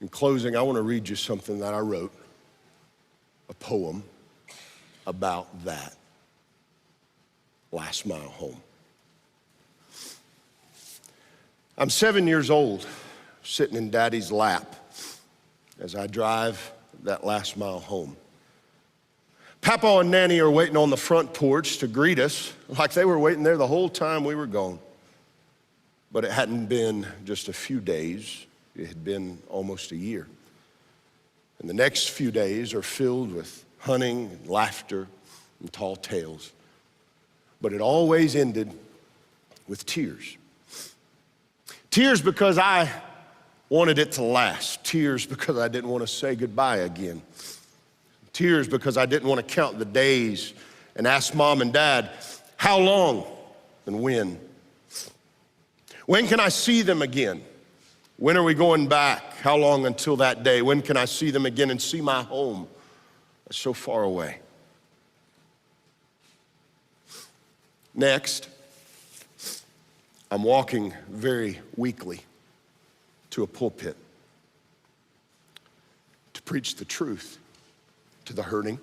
In closing, I want to read you something that I wrote, a poem about that last mile home. I'm 7 years old, sitting in Daddy's lap as I drive that last mile home. Papa and Nanny are waiting on the front porch to greet us like they were waiting there the whole time we were gone. But it hadn't been just a few days, it had been almost a year. And the next few days are filled with hunting and laughter and tall tales. But it always ended with tears. Tears because I wanted it to last. Tears because I didn't want to say goodbye again. Tears because I didn't want to count the days and ask Mom and Dad, how long and when? When can I see them again? When are we going back? How long until that day? When can I see them again and see my home that's so far away? Next, I'm walking very weakly to a pulpit to preach the truth to the hurting,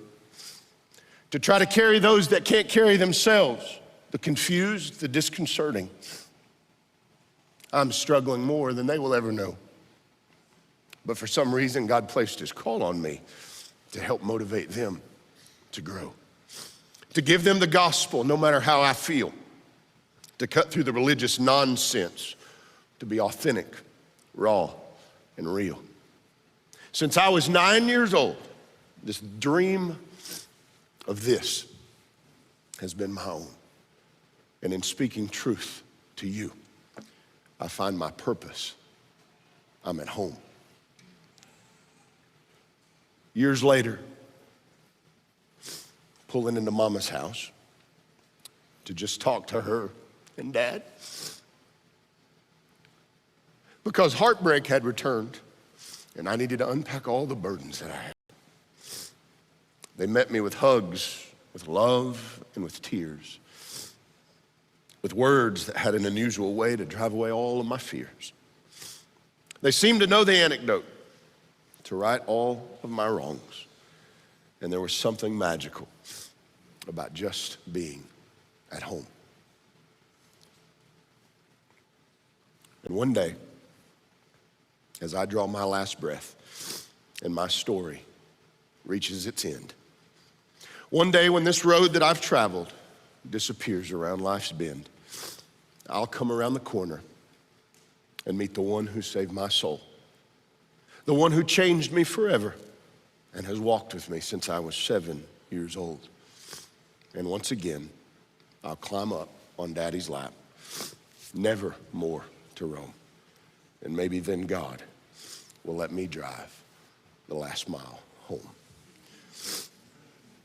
to try to carry those that can't carry themselves, the confused, the disconcerting. I'm struggling more than they will ever know. But for some reason, God placed his call on me to help motivate them to grow, to give them the gospel no matter how I feel, to cut through the religious nonsense, to be authentic, raw, and real. Since I was 9 years old, this dream of this has been my own. And in speaking truth to you, I find my purpose. I'm at home. Years later, pulling into Mama's house to just talk to her and Dad, because heartbreak had returned and I needed to unpack all the burdens that I had. They met me with hugs, with love, and with tears, with words that had an unusual way to drive away all of my fears. They seemed to know the antidote to right all of my wrongs, and there was something magical about just being at home. And one day, as I draw my last breath and my story reaches its end, one day when this road that I've traveled disappears around life's bend, I'll come around the corner and meet the one who saved my soul, the one who changed me forever and has walked with me since I was 7 years old. And once again, I'll climb up on Daddy's lap, never more to roam. And maybe then God will let me drive the last mile home.